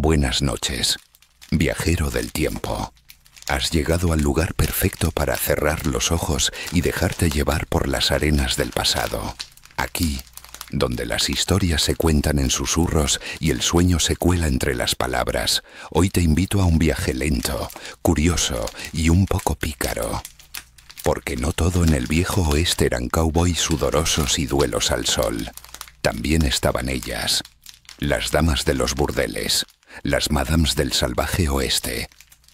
Buenas noches, viajero del tiempo. Has llegado al lugar perfecto para cerrar los ojos y dejarte llevar por las arenas del pasado. Aquí, donde las historias se cuentan en susurros y el sueño se cuela entre las palabras, hoy te invito a un viaje lento, curioso y un poco pícaro. Porque no todo en el viejo oeste eran cowboys sudorosos y duelos al sol. También estaban ellas, las damas de los burdeles, las madams del salvaje oeste,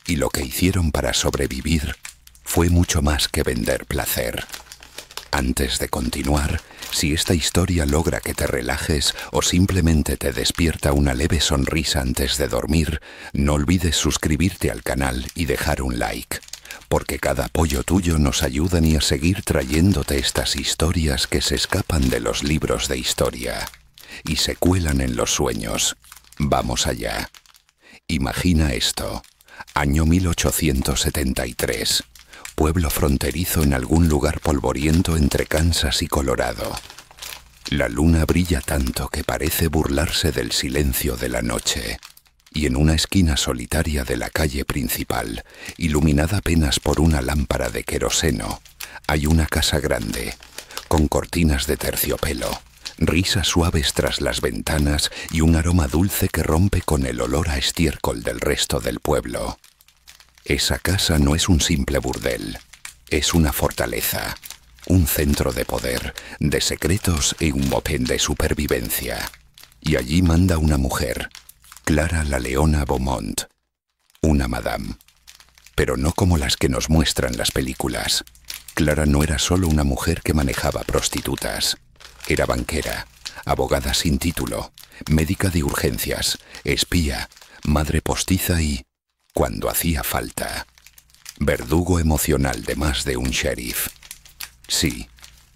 y lo que hicieron para sobrevivir fue mucho más que vender placer. Antes de continuar, si esta historia logra que te relajes o simplemente te despierta una leve sonrisa antes de dormir, no olvides suscribirte al canal y dejar un like, porque cada apoyo tuyo nos ayuda a seguir trayéndote estas historias que se escapan de los libros de historia y se cuelan en los sueños. Vamos allá. Imagina esto. Año 1873. Pueblo fronterizo en algún lugar polvoriento entre Kansas y Colorado. La luna brilla tanto que parece burlarse del silencio de la noche. Y en una esquina solitaria de la calle principal, iluminada apenas por una lámpara de queroseno, hay una casa grande, con cortinas de terciopelo, risas suaves tras las ventanas y un aroma dulce que rompe con el olor a estiércol del resto del pueblo. Esa casa no es un simple burdel, es una fortaleza, un centro de poder, de secretos y un botín de supervivencia. Y allí manda una mujer, Clara la Leona Beaumont, una madame. Pero no como las que nos muestran las películas. Clara no era solo una mujer que manejaba prostitutas. Era banquera, abogada sin título, médica de urgencias, espía, madre postiza y, cuando hacía falta, verdugo emocional de más de un sheriff. Sí,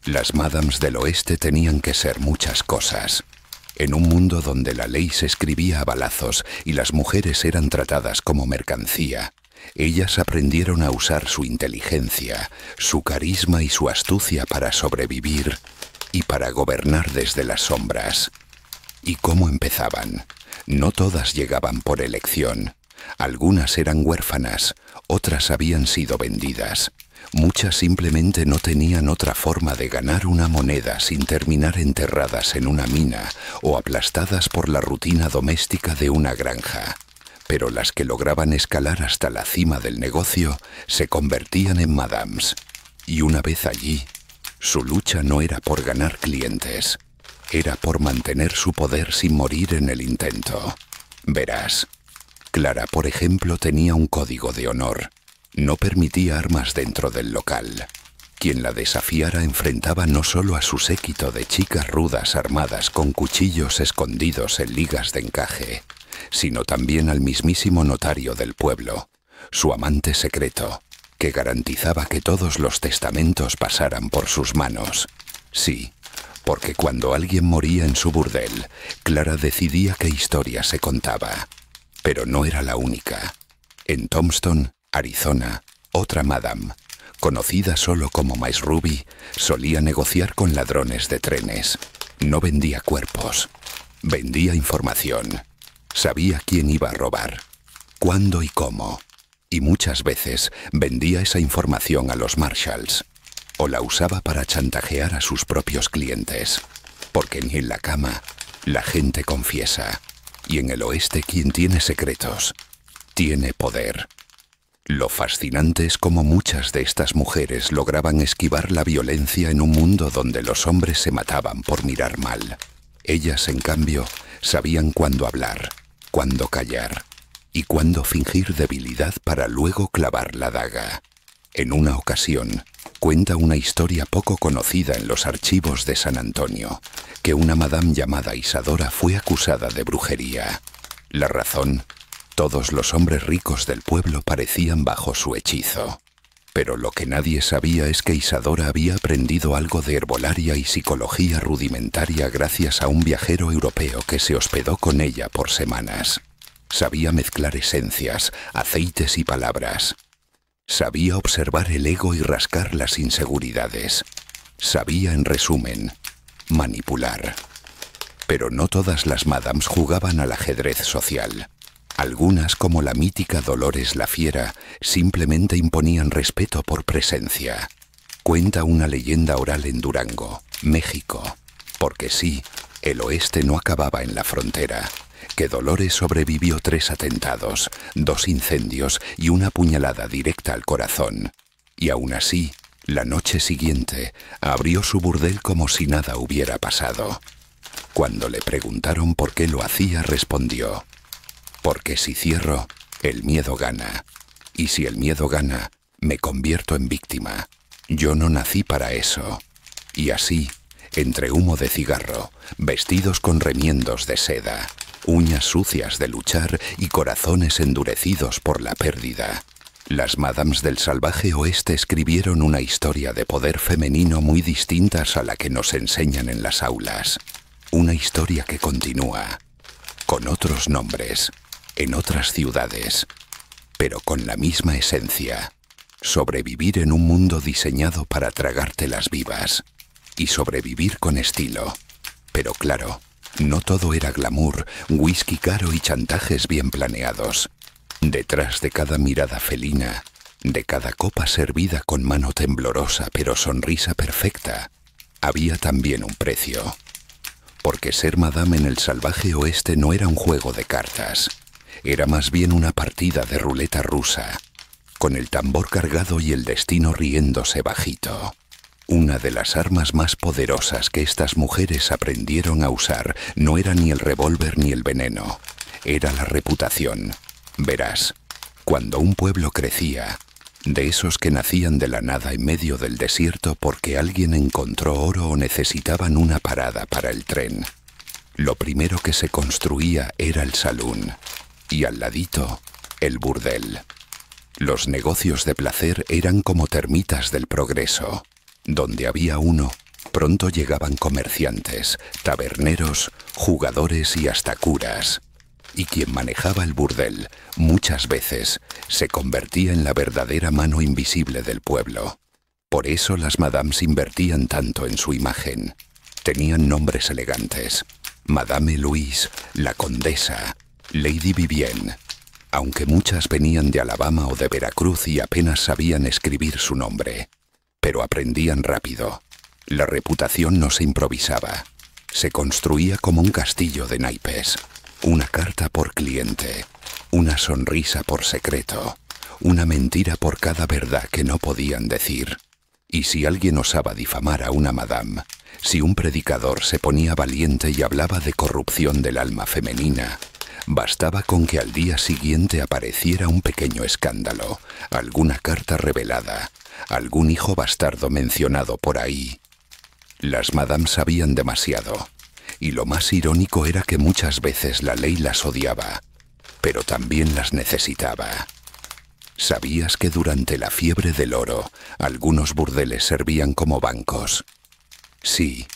las madams del oeste tenían que ser muchas cosas. En un mundo donde la ley se escribía a balazos y las mujeres eran tratadas como mercancía, ellas aprendieron a usar su inteligencia, su carisma y su astucia para sobrevivir y para gobernar desde las sombras. ¿Y cómo empezaban? No todas llegaban por elección. Algunas eran huérfanas, otras habían sido vendidas. Muchas simplemente no tenían otra forma de ganar una moneda sin terminar enterradas en una mina o aplastadas por la rutina doméstica de una granja. Pero las que lograban escalar hasta la cima del negocio se convertían en madams. Y una vez allí, su lucha no era por ganar clientes, era por mantener su poder sin morir en el intento. Verás, Clara, por ejemplo, tenía un código de honor. No permitía armas dentro del local. Quien la desafiara enfrentaba no solo a su séquito de chicas rudas armadas con cuchillos escondidos en ligas de encaje, sino también al mismísimo notario del pueblo, su amante secreto, que garantizaba que todos los testamentos pasaran por sus manos. Sí, porque cuando alguien moría en su burdel, Clara decidía qué historia se contaba. Pero no era la única. En Tombstone, Arizona, otra madame, conocida solo como Miss Ruby, solía negociar con ladrones de trenes. No vendía cuerpos, vendía información. Sabía quién iba a robar, cuándo y cómo. Y muchas veces vendía esa información a los marshals, o la usaba para chantajear a sus propios clientes. Porque ni en la cama la gente confiesa, y en el oeste quien tiene secretos tiene poder. Lo fascinante es cómo muchas de estas mujeres lograban esquivar la violencia en un mundo donde los hombres se mataban por mirar mal. Ellas, en cambio, sabían cuándo hablar, cuándo callar y cuándo fingir debilidad para luego clavar la daga. En una ocasión, cuenta una historia poco conocida en los archivos de San Antonio, que una madame llamada Isadora fue acusada de brujería. La razón: todos los hombres ricos del pueblo parecían bajo su hechizo. Pero lo que nadie sabía es que Isadora había aprendido algo de herbolaria y psicología rudimentaria gracias a un viajero europeo que se hospedó con ella por semanas. Sabía mezclar esencias, aceites y palabras. Sabía observar el ego y rascar las inseguridades. Sabía, en resumen, manipular. Pero no todas las madams jugaban al ajedrez social. Algunas, como la mítica Dolores la Fiera, simplemente imponían respeto por presencia. Cuenta una leyenda oral en Durango, México, porque sí, el oeste no acababa en la frontera, que Dolores sobrevivió 3 atentados, 2 incendios y una puñalada directa al corazón. Y aún así, la noche siguiente, abrió su burdel como si nada hubiera pasado. Cuando le preguntaron por qué lo hacía, respondió: porque si cierro, el miedo gana. Y si el miedo gana, me convierto en víctima. Yo no nací para eso. Y así, entre humo de cigarro, vestidos con remiendos de seda, uñas sucias de luchar y corazones endurecidos por la pérdida, las Madams del salvaje oeste escribieron una historia de poder femenino muy distintas a la que nos enseñan en las aulas. Una historia que continúa, con otros nombres, en otras ciudades, pero con la misma esencia: sobrevivir en un mundo diseñado para tragártelas vivas. Y sobrevivir con estilo. Pero claro, no todo era glamour, whisky caro y chantajes bien planeados. Detrás de cada mirada felina, de cada copa servida con mano temblorosa pero sonrisa perfecta, había también un precio. Porque ser madame en el salvaje oeste no era un juego de cartas. Era más bien una partida de ruleta rusa, con el tambor cargado y el destino riéndose bajito. Una de las armas más poderosas que estas mujeres aprendieron a usar no era ni el revólver ni el veneno, era la reputación. Verás, cuando un pueblo crecía, de esos que nacían de la nada en medio del desierto porque alguien encontró oro o necesitaban una parada para el tren, lo primero que se construía era el salón, y al ladito, el burdel. Los negocios de placer eran como termitas del progreso. Donde había uno, pronto llegaban comerciantes, taberneros, jugadores y hasta curas. Y quien manejaba el burdel, muchas veces, se convertía en la verdadera mano invisible del pueblo. Por eso las madames invertían tanto en su imagen. Tenían nombres elegantes: Madame Louise, la Condesa, Lady Vivienne. Aunque muchas venían de Alabama o de Veracruz y apenas sabían escribir su nombre. Pero aprendían rápido. La reputación no se improvisaba. Se construía como un castillo de naipes. Una carta por cliente, una sonrisa por secreto, una mentira por cada verdad que no podían decir. Y si alguien osaba difamar a una madame, si un predicador se ponía valiente y hablaba de corrupción del alma femenina, bastaba con que al día siguiente apareciera un pequeño escándalo, alguna carta revelada, algún hijo bastardo mencionado por ahí. Las madames sabían demasiado, y lo más irónico era que muchas veces la ley las odiaba, pero también las necesitaba. ¿Sabías que durante la fiebre del oro, algunos burdeles servían como bancos? Sí,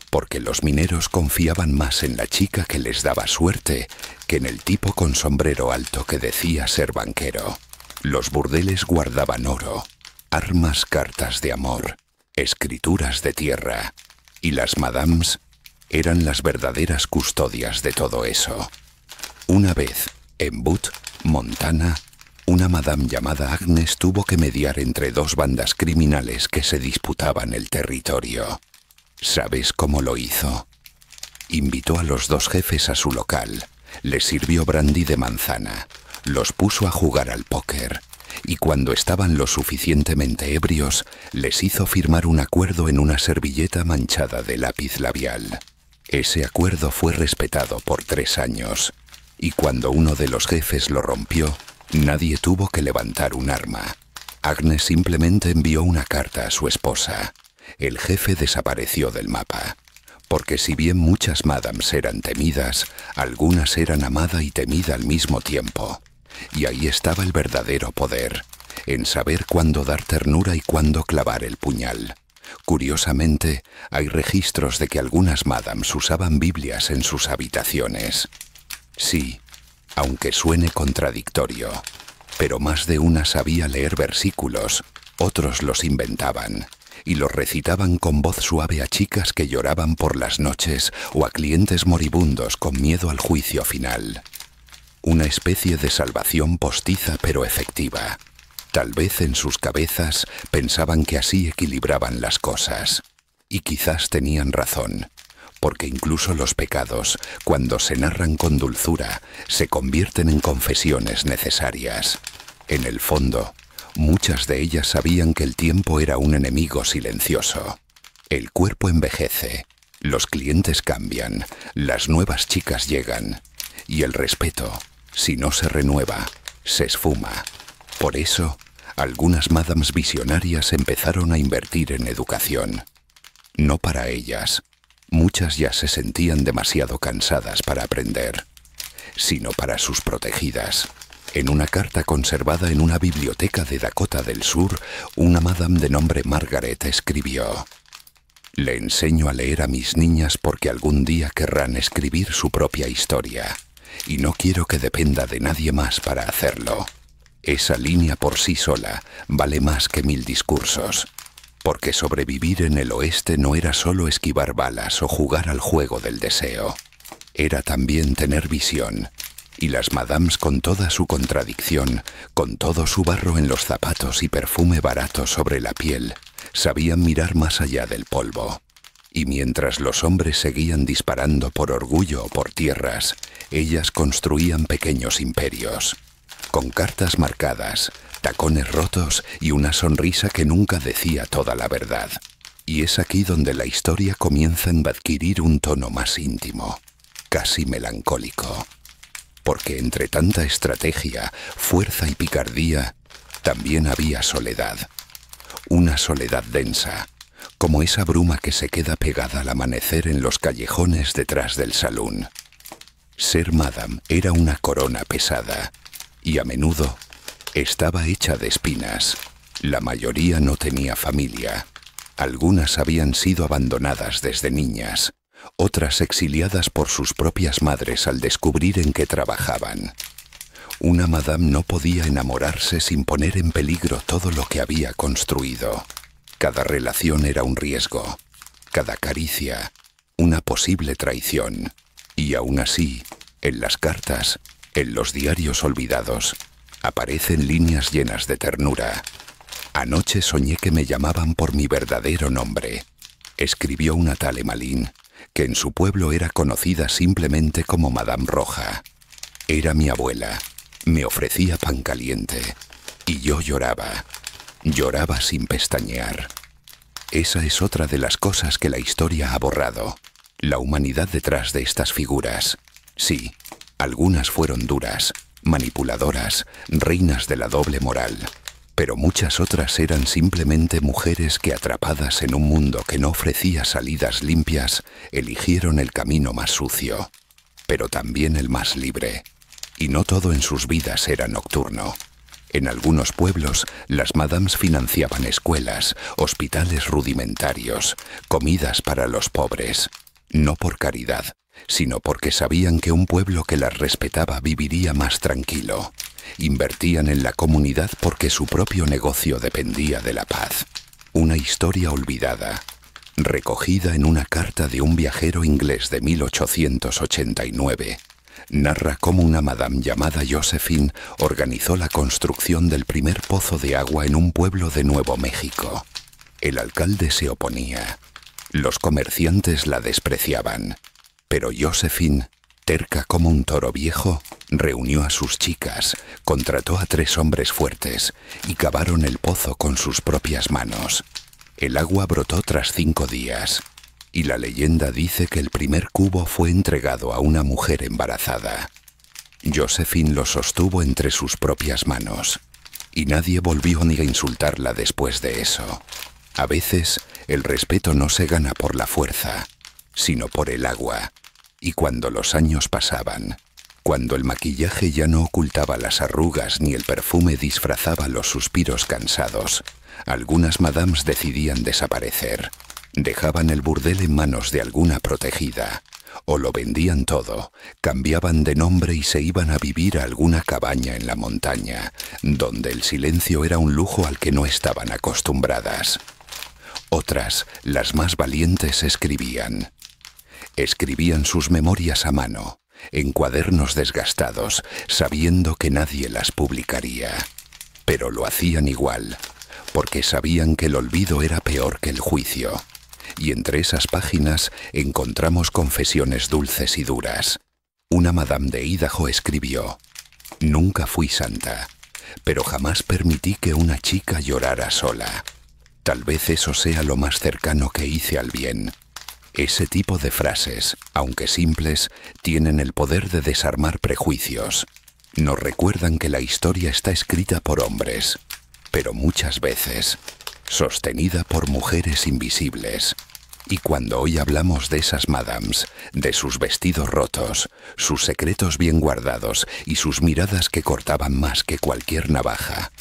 porque los mineros confiaban más en la chica que les daba suerte que en el tipo con sombrero alto que decía ser banquero. Los burdeles guardaban oro, armas, cartas de amor, escrituras de tierra, y las madames eran las verdaderas custodias de todo eso. Una vez, en Butte, Montana, una madame llamada Agnes tuvo que mediar entre 2 bandas criminales que se disputaban el territorio. ¿Sabes cómo lo hizo? Invitó a los 2 jefes a su local, les sirvió brandy de manzana, los puso a jugar al póker, y cuando estaban lo suficientemente ebrios, les hizo firmar un acuerdo en una servilleta manchada de lápiz labial. Ese acuerdo fue respetado por 3 años, y cuando uno de los jefes lo rompió, nadie tuvo que levantar un arma. Agnes simplemente envió una carta a su esposa. El jefe desapareció del mapa, porque si bien muchas madames eran temidas, algunas eran amada y temida al mismo tiempo. Y ahí estaba el verdadero poder, en saber cuándo dar ternura y cuándo clavar el puñal. Curiosamente, hay registros de que algunas madames usaban Biblias en sus habitaciones. Sí, aunque suene contradictorio, pero más de una sabía leer versículos, otros los inventaban, y los recitaban con voz suave a chicas que lloraban por las noches o a clientes moribundos con miedo al juicio final. una especie de salvación postiza pero efectiva. Tal vez en sus cabezas pensaban que así equilibraban las cosas. Y quizás tenían razón, porque incluso los pecados, cuando se narran con dulzura, se convierten en confesiones necesarias. En el fondo, muchas de ellas sabían que el tiempo era un enemigo silencioso. El cuerpo envejece, los clientes cambian, las nuevas chicas llegan, y el respeto, si no se renueva, se esfuma. Por eso, algunas madames visionarias empezaron a invertir en educación. No para ellas, muchas ya se sentían demasiado cansadas para aprender, sino para sus protegidas. En una carta conservada en una biblioteca de Dakota del Sur, una madame de nombre Margaret escribió: «Le enseño a leer a mis niñas porque algún día querrán escribir su propia historia, y no quiero que dependa de nadie más para hacerlo. Esa línea por sí sola vale más que 1000 discursos, porque sobrevivir en el oeste no era solo esquivar balas o jugar al juego del deseo. Era también tener visión, y las madames con toda su contradicción, con todo su barro en los zapatos y perfume barato sobre la piel, sabían mirar más allá del polvo. Y mientras los hombres seguían disparando por orgullo o por tierras, ellas construían pequeños imperios, con cartas marcadas, tacones rotos y una sonrisa que nunca decía toda la verdad. Y es aquí donde la historia comienza a adquirir un tono más íntimo, casi melancólico. Porque entre tanta estrategia, fuerza y picardía, también había soledad. Una soledad densa, como esa bruma que se queda pegada al amanecer en los callejones detrás del salón. Ser madame era una corona pesada, y a menudo estaba hecha de espinas. La mayoría no tenía familia. Algunas habían sido abandonadas desde niñas, otras exiliadas por sus propias madres al descubrir en qué trabajaban. Una madame no podía enamorarse sin poner en peligro todo lo que había construido. Cada relación era un riesgo, cada caricia, una posible traición. Y aún así, en las cartas, en los diarios olvidados, aparecen líneas llenas de ternura. «Anoche soñé que me llamaban por mi verdadero nombre», escribió una tal Emmeline, que en su pueblo era conocida simplemente como Madame Roja. Era mi abuela, me ofrecía pan caliente, y yo lloraba, lloraba sin pestañear. Esa es otra de las cosas que la historia ha borrado, la humanidad detrás de estas figuras. Sí, algunas fueron duras, manipuladoras, reinas de la doble moral, pero muchas otras eran simplemente mujeres que, atrapadas en un mundo que no ofrecía salidas limpias, eligieron el camino más sucio, pero también el más libre. Y no todo en sus vidas era nocturno. En algunos pueblos, las madames financiaban escuelas, hospitales rudimentarios, comidas para los pobres, no por caridad, sino porque sabían que un pueblo que las respetaba viviría más tranquilo. Invertían en la comunidad porque su propio negocio dependía de la paz. Una historia olvidada, recogida en una carta de un viajero inglés de 1889, narra cómo una madame llamada Josephine organizó la construcción del primer pozo de agua en un pueblo de Nuevo México. El alcalde se oponía, los comerciantes la despreciaban, pero Josephine, terca como un toro viejo, reunió a sus chicas, contrató a 3 hombres fuertes y cavaron el pozo con sus propias manos. El agua brotó tras 5 días, y la leyenda dice que el primer cubo fue entregado a una mujer embarazada. Josephine lo sostuvo entre sus propias manos, y nadie volvió ni a insultarla después de eso. A veces, el respeto no se gana por la fuerza, sino por el agua. Y cuando los años pasaban, cuando el maquillaje ya no ocultaba las arrugas ni el perfume disfrazaba los suspiros cansados, algunas madames decidían desaparecer. Dejaban el burdel en manos de alguna protegida, o lo vendían todo, cambiaban de nombre y se iban a vivir a alguna cabaña en la montaña, donde el silencio era un lujo al que no estaban acostumbradas. Otras, las más valientes, escribían sus memorias a mano, en cuadernos desgastados, sabiendo que nadie las publicaría. Pero lo hacían igual, porque sabían que el olvido era peor que el juicio. Y entre esas páginas encontramos confesiones dulces y duras. Una madame de Idaho escribió: «Nunca fui santa, pero jamás permití que una chica llorara sola. Tal vez eso sea lo más cercano que hice al bien». Ese tipo de frases, aunque simples, tienen el poder de desarmar prejuicios. Nos recuerdan que la historia está escrita por hombres, pero muchas veces sostenida por mujeres invisibles. Y cuando hoy hablamos de esas madams, de sus vestidos rotos, sus secretos bien guardados y sus miradas que cortaban más que cualquier navaja,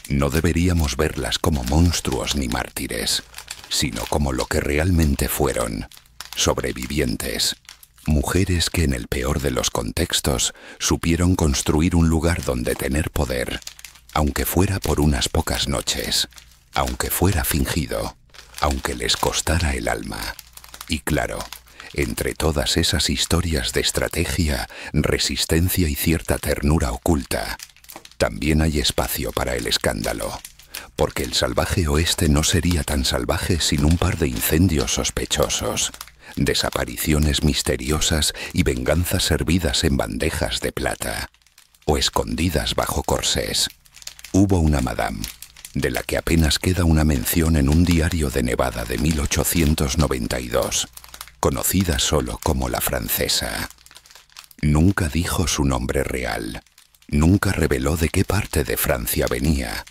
no deberíamos verlas como monstruos ni mártires, sino como lo que realmente fueron: sobrevivientes, mujeres que en el peor de los contextos supieron construir un lugar donde tener poder, aunque fuera por unas pocas noches, aunque fuera fingido, aunque les costara el alma. Y claro, entre todas esas historias de estrategia, resistencia y cierta ternura oculta, también hay espacio para el escándalo, porque el salvaje oeste no sería tan salvaje sin un par de incendios sospechosos, desapariciones misteriosas y venganzas servidas en bandejas de plata, o escondidas bajo corsés. Hubo una madame, de la que apenas queda una mención en un diario de Nevada de 1892, conocida solo como la francesa. Nunca dijo su nombre real, nunca reveló de qué parte de Francia venía,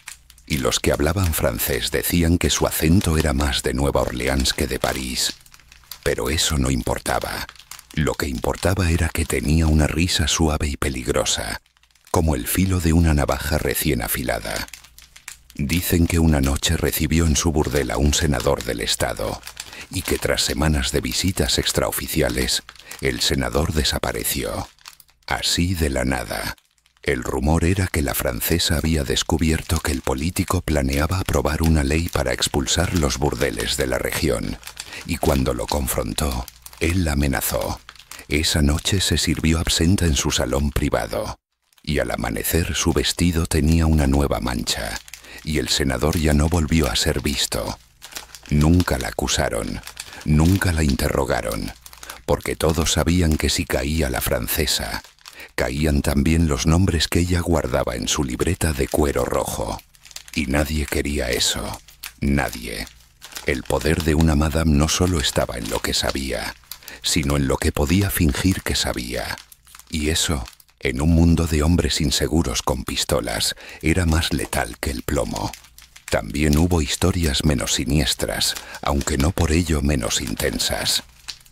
y los que hablaban francés decían que su acento era más de Nueva Orleans que de París. Pero eso no importaba. Lo que importaba era que tenía una risa suave y peligrosa, como el filo de una navaja recién afilada. Dicen que una noche recibió en su burdel a un senador del estado, y que tras semanas de visitas extraoficiales, el senador desapareció. Así de la nada. El rumor era que la francesa había descubierto que el político planeaba aprobar una ley para expulsar los burdeles de la región, y cuando lo confrontó, él la amenazó. Esa noche se sirvió absenta en su salón privado, y al amanecer su vestido tenía una nueva mancha, y el senador ya no volvió a ser visto. Nunca la acusaron, nunca la interrogaron, porque todos sabían que si caía la francesa, caían también los nombres que ella guardaba en su libreta de cuero rojo. Y nadie quería eso, nadie. El poder de una madame no solo estaba en lo que sabía, sino en lo que podía fingir que sabía. Y eso, en un mundo de hombres inseguros con pistolas, era más letal que el plomo. También hubo historias menos siniestras, aunque no por ello menos intensas,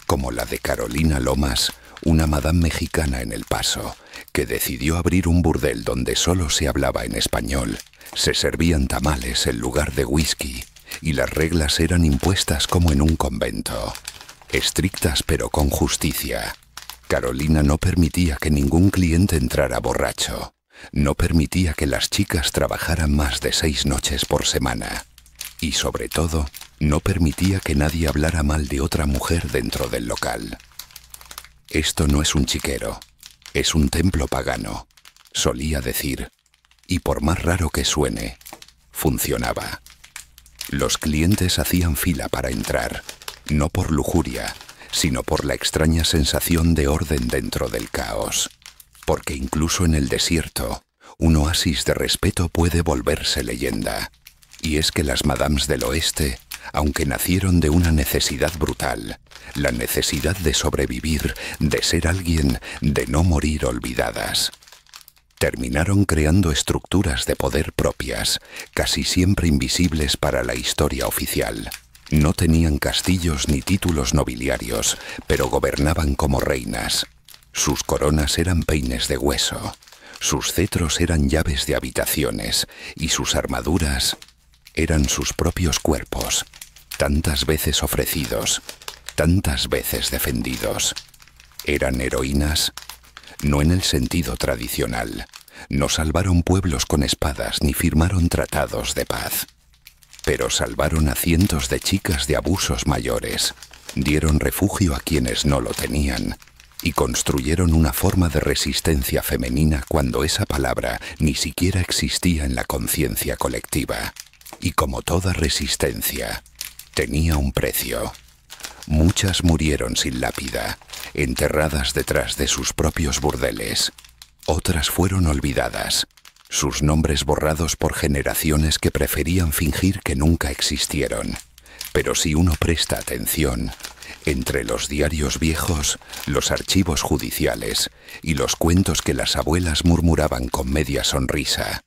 como la de Carolina Lomas, una madame mexicana en El Paso, que decidió abrir un burdel donde solo se hablaba en español, se servían tamales en lugar de whisky, y las reglas eran impuestas como en un convento, estrictas pero con justicia. Carolina no permitía que ningún cliente entrara borracho, no permitía que las chicas trabajaran más de 6 noches por semana, y sobre todo, no permitía que nadie hablara mal de otra mujer dentro del local. «Esto no es un chiquero, es un templo pagano», solía decir, y por más raro que suene, funcionaba. Los clientes hacían fila para entrar, no por lujuria, sino por la extraña sensación de orden dentro del caos. Porque incluso en el desierto, un oasis de respeto puede volverse leyenda. Y es que las madames del oeste, aunque nacieron de una necesidad brutal, la necesidad de sobrevivir, de ser alguien, de no morir olvidadas, terminaron creando estructuras de poder propias, casi siempre invisibles para la historia oficial. No tenían castillos ni títulos nobiliarios, pero gobernaban como reinas. Sus coronas eran peines de hueso, sus cetros eran llaves de habitaciones, y sus armaduras eran sus propios cuerpos, tantas veces ofrecidos, tantas veces defendidos. Eran heroínas, no en el sentido tradicional. No salvaron pueblos con espadas ni firmaron tratados de paz. Pero salvaron a cientos de chicas de abusos mayores, dieron refugio a quienes no lo tenían, y construyeron una forma de resistencia femenina cuando esa palabra ni siquiera existía en la conciencia colectiva. Y como toda resistencia, tenía un precio. Muchas murieron sin lápida, enterradas detrás de sus propios burdeles. Otras fueron olvidadas, sus nombres borrados por generaciones que preferían fingir que nunca existieron. Pero si uno presta atención, entre los diarios viejos, los archivos judiciales y los cuentos que las abuelas murmuraban con media sonrisa,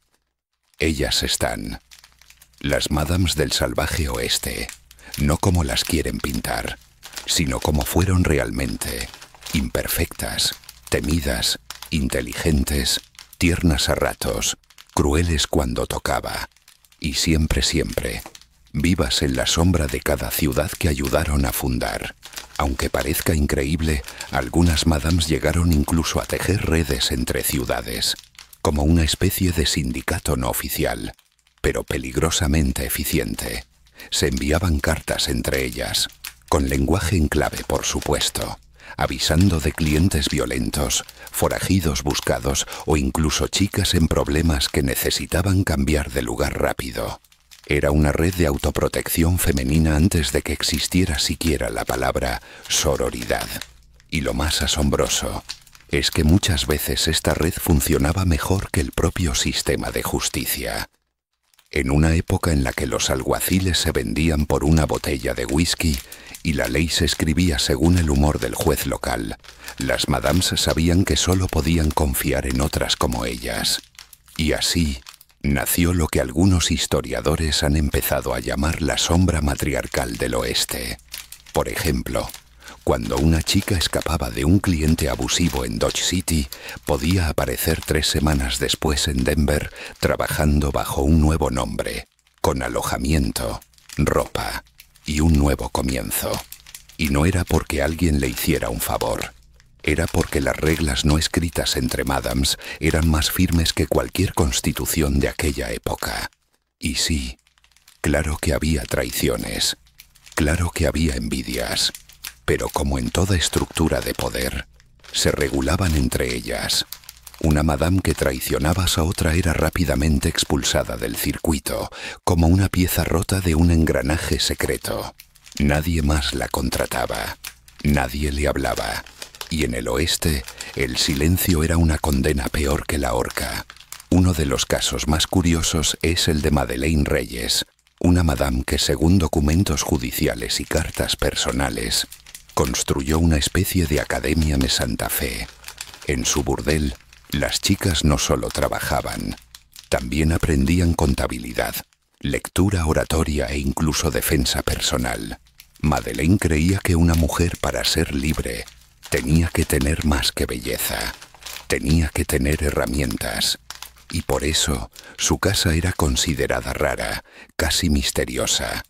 ellas están. Las Madams del salvaje oeste, no como las quieren pintar, sino como fueron realmente, imperfectas, temidas, inteligentes, tiernas a ratos, crueles cuando tocaba, y siempre, siempre, vivas en la sombra de cada ciudad que ayudaron a fundar. Aunque parezca increíble, algunas Madams llegaron incluso a tejer redes entre ciudades, como una especie de sindicato no oficial, pero peligrosamente eficiente. Se enviaban cartas entre ellas, con lenguaje en clave, por supuesto, avisando de clientes violentos, forajidos buscados o incluso chicas en problemas que necesitaban cambiar de lugar rápido. Era una red de autoprotección femenina antes de que existiera siquiera la palabra sororidad. Y lo más asombroso es que muchas veces esta red funcionaba mejor que el propio sistema de justicia. En una época en la que los alguaciles se vendían por una botella de whisky y la ley se escribía según el humor del juez local, las Madams sabían que solo podían confiar en otras como ellas. Y así nació lo que algunos historiadores han empezado a llamar la sombra matriarcal del oeste. Por ejemplo, cuando una chica escapaba de un cliente abusivo en Dodge City, podía aparecer 3 semanas después en Denver trabajando bajo un nuevo nombre, con alojamiento, ropa y un nuevo comienzo. Y no era porque alguien le hiciera un favor. Era porque las reglas no escritas entre Madams eran más firmes que cualquier constitución de aquella época. Y sí, claro que había traiciones, claro que había envidias, pero como en toda estructura de poder, se regulaban entre ellas. Una Madame que traicionaba a otra era rápidamente expulsada del circuito, como una pieza rota de un engranaje secreto. Nadie más la contrataba, nadie le hablaba. Y en el oeste, el silencio era una condena peor que la horca. Uno de los casos más curiosos es el de Madeleine Reyes, una Madame que, según documentos judiciales y cartas personales, construyó una especie de academia de Santa Fe. En su burdel, las chicas no solo trabajaban, también aprendían contabilidad, lectura, oratoria e incluso defensa personal. Madeleine creía que una mujer, para ser libre, tenía que tener más que belleza, tenía que tener herramientas, y por eso su casa era considerada rara, casi misteriosa,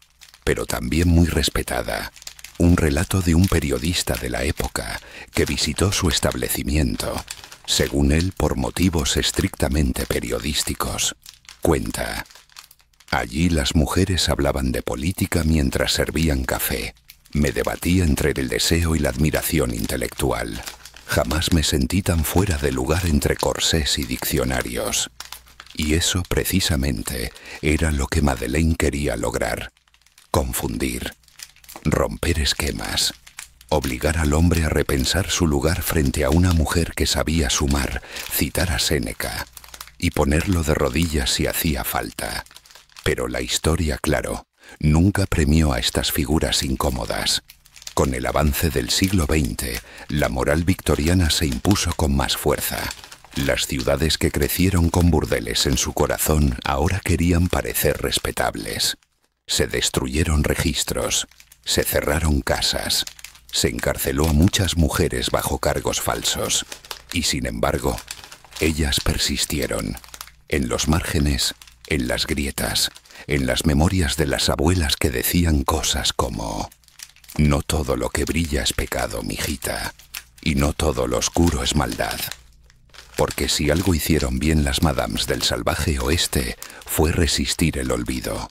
pero también muy respetada. Un relato de un periodista de la época que visitó su establecimiento, según él por motivos estrictamente periodísticos, cuenta: allí las mujeres hablaban de política mientras servían café. Me debatía entre el deseo y la admiración intelectual. Jamás me sentí tan fuera de lugar entre corsés y diccionarios. Y eso precisamente era lo que Madeleine quería lograr: confundir, romper esquemas, obligar al hombre a repensar su lugar frente a una mujer que sabía sumar, citar a Séneca y ponerlo de rodillas si hacía falta. Pero la historia, claro, nunca premió a estas figuras incómodas. Con el avance del siglo XX, la moral victoriana se impuso con más fuerza. Las ciudades que crecieron con burdeles en su corazón ahora querían parecer respetables. Se destruyeron registros, se cerraron casas, se encarceló a muchas mujeres bajo cargos falsos. Y sin embargo, ellas persistieron. En los márgenes, en las grietas, en las memorias de las abuelas que decían cosas como: no todo lo que brilla es pecado, mijita, y no todo lo oscuro es maldad. Porque si algo hicieron bien las Madams del salvaje oeste fue resistir el olvido,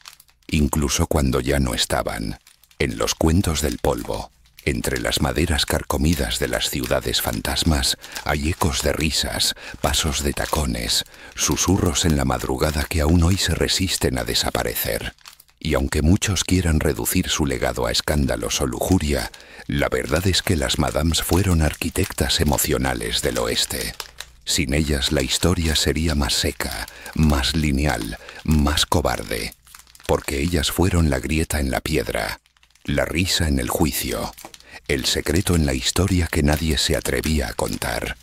incluso cuando ya no estaban, en los cuentos del polvo, Entre las maderas carcomidas de las ciudades fantasmas hay ecos de risas, pasos de tacones, susurros en la madrugada que aún hoy se resisten a desaparecer. Y aunque muchos quieran reducir su legado a escándalos o lujuria, la verdad es que las Madams fueron arquitectas emocionales del oeste. Sin ellas la historia sería más seca, más lineal, más cobarde, porque ellas fueron la grieta en la piedra, la risa en el juicio, el secreto en la historia que nadie se atrevía a contar.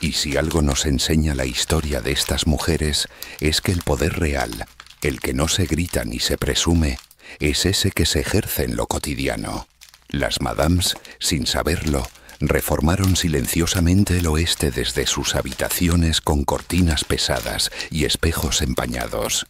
Y si algo nos enseña la historia de estas mujeres es que el poder real, el que no se grita ni se presume, es ese que se ejerce en lo cotidiano. Las Madams, sin saberlo, reformaron silenciosamente el oeste desde sus habitaciones con cortinas pesadas y espejos empañados.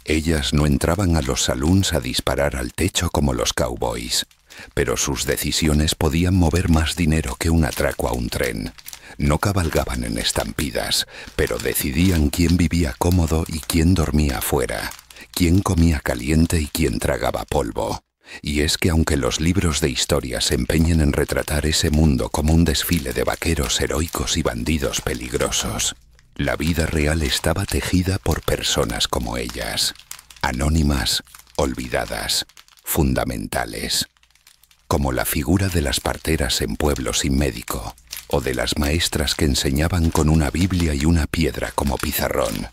Ellas no entraban a los saloons a disparar al techo como los cowboys, pero sus decisiones podían mover más dinero que un atraco a un tren. No cabalgaban en estampidas, pero decidían quién vivía cómodo y quién dormía afuera, quién comía caliente y quién tragaba polvo. Y es que aunque los libros de historia se empeñen en retratar ese mundo como un desfile de vaqueros heroicos y bandidos peligrosos, la vida real estaba tejida por personas como ellas, anónimas, olvidadas, fundamentales, como la figura de las parteras en Pueblo sin médico, o de las maestras que enseñaban con una Biblia y una piedra como pizarrón.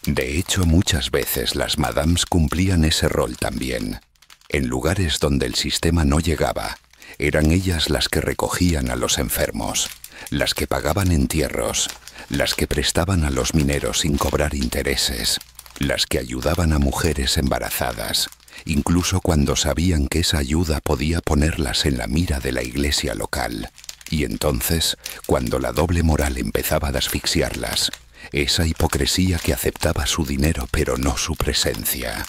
De hecho, muchas veces las Madams cumplían ese rol también. En lugares donde el sistema no llegaba, eran ellas las que recogían a los enfermos, las que pagaban entierros, las que prestaban a los mineros sin cobrar intereses, las que ayudaban a mujeres embarazadas, incluso cuando sabían que esa ayuda podía ponerlas en la mira de la iglesia local. Y entonces, cuando la doble moral empezaba a asfixiarlas, esa hipocresía que aceptaba su dinero pero no su presencia.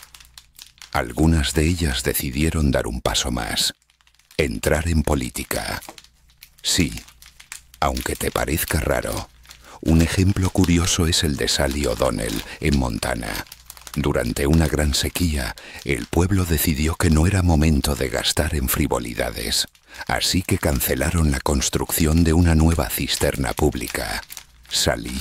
Algunas de ellas decidieron dar un paso más, entrar en política. Sí, aunque te parezca raro, un ejemplo curioso es el de Sally O'Donnell, en Montana. Durante una gran sequía, el pueblo decidió que no era momento de gastar en frivolidades, así que cancelaron la construcción de una nueva cisterna pública. Sally,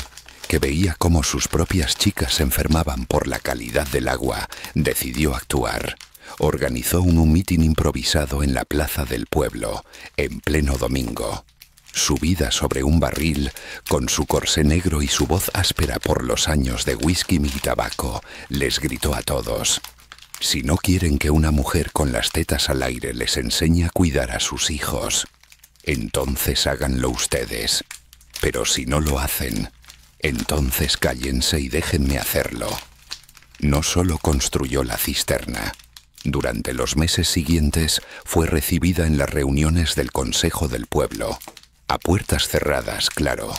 que veía cómo sus propias chicas se enfermaban por la calidad del agua, decidió actuar. Organizó un mitin improvisado en la plaza del pueblo, en pleno domingo. Subida sobre un barril, con su corsé negro y su voz áspera por los años de whisky y tabaco, les gritó a todos: si no quieren que una mujer con las tetas al aire les enseñe a cuidar a sus hijos, entonces háganlo ustedes. Pero si no lo hacen, entonces cállense y déjenme hacerlo. No solo construyó la cisterna. Durante los meses siguientes fue recibida en las reuniones del Consejo del Pueblo. A puertas cerradas, claro,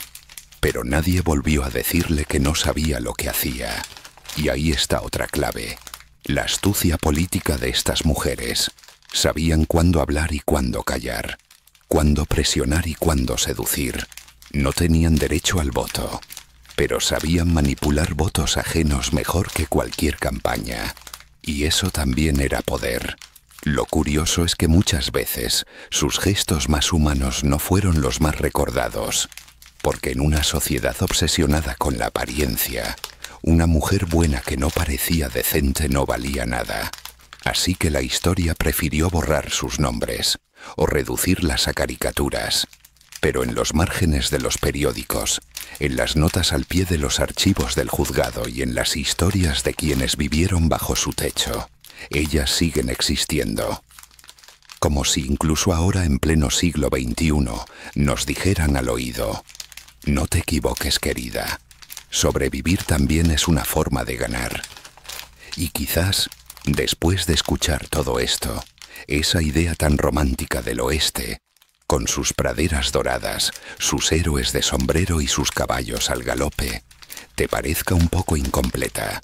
pero nadie volvió a decirle que no sabía lo que hacía. Y ahí está otra clave: la astucia política de estas mujeres. Sabían cuándo hablar y cuándo callar, cuándo presionar y cuándo seducir. No tenían derecho al voto, pero sabían manipular votos ajenos mejor que cualquier campaña. Y eso también era poder. Lo curioso es que muchas veces sus gestos más humanos no fueron los más recordados, porque en una sociedad obsesionada con la apariencia, una mujer buena que no parecía decente no valía nada. Así que la historia prefirió borrar sus nombres o reducirlas a caricaturas. Pero en los márgenes de los periódicos, en las notas al pie de los archivos del juzgado y en las historias de quienes vivieron bajo su techo, ellas siguen existiendo. Como si incluso ahora en pleno siglo XXI nos dijeran al oído: no te equivoques, querida, sobrevivir también es una forma de ganar. Y quizás, después de escuchar todo esto, esa idea tan romántica del oeste, con sus praderas doradas, sus héroes de sombrero y sus caballos al galope, te parezca un poco incompleta,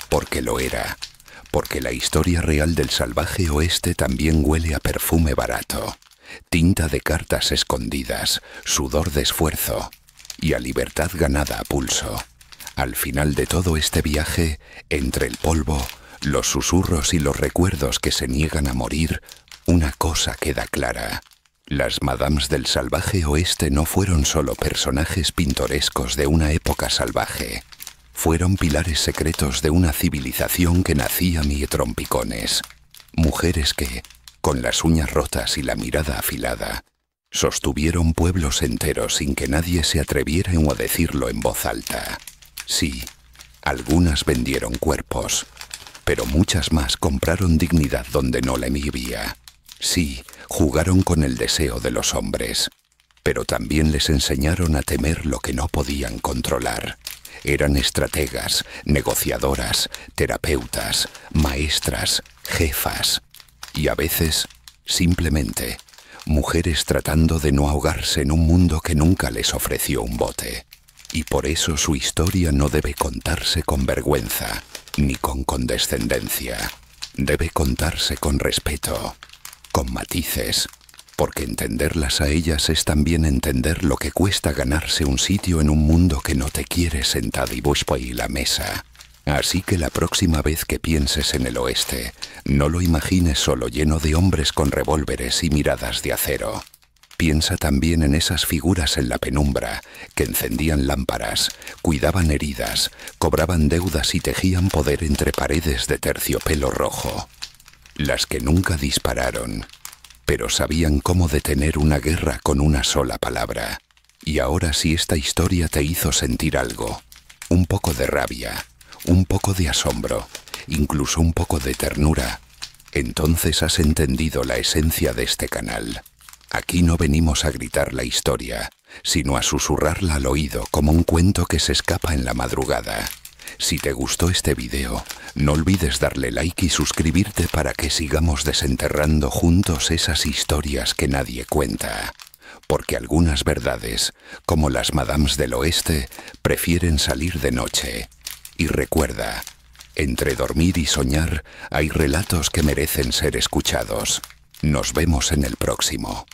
porque lo era. Porque la historia real del salvaje oeste también huele a perfume barato, tinta de cartas escondidas, sudor de esfuerzo y a libertad ganada a pulso. Al final de todo este viaje, entre el polvo, los susurros y los recuerdos que se niegan a morir, Una cosa queda clara. Las Madames del Salvaje Oeste no fueron solo personajes pintorescos de una época salvaje. Fueron pilares secretos de una civilización que nacía a trompicones. Mujeres que, con las uñas rotas y la mirada afilada, sostuvieron pueblos enteros sin que nadie se atreviera a decirlo en voz alta. Sí, algunas vendieron cuerpos, pero muchas más compraron dignidad donde no la había. Sí, jugaron con el deseo de los hombres, pero también les enseñaron a temer lo que no podían controlar. Eran estrategas, negociadoras, terapeutas, maestras, jefas y a veces, simplemente, mujeres tratando de no ahogarse en un mundo que nunca les ofreció un bote. Y por eso su historia no debe contarse con vergüenza ni con condescendencia. Debe contarse con respeto, con matices, porque entenderlas a ellas es también entender lo que cuesta ganarse un sitio en un mundo que no te quiere sentado y buspo y la mesa. Así que la próxima vez que pienses en el oeste, no lo imagines solo lleno de hombres con revólveres y miradas de acero. Piensa también en esas figuras en la penumbra que encendían lámparas, cuidaban heridas, cobraban deudas y tejían poder entre paredes de terciopelo rojo. Las que nunca dispararon, pero sabían cómo detener una guerra con una sola palabra. Y ahora si esta historia te hizo sentir algo, un poco de rabia, un poco de asombro, incluso un poco de ternura, entonces has entendido la esencia de este canal. Aquí no venimos a gritar la historia, sino a susurrarla al oído como un cuento que se escapa en la madrugada. Si te gustó este video, no olvides darle like y suscribirte para que sigamos desenterrando juntos esas historias que nadie cuenta. Porque algunas verdades, como las Madames del Oeste, prefieren salir de noche. Y recuerda, entre dormir y soñar hay relatos que merecen ser escuchados. Nos vemos en el próximo.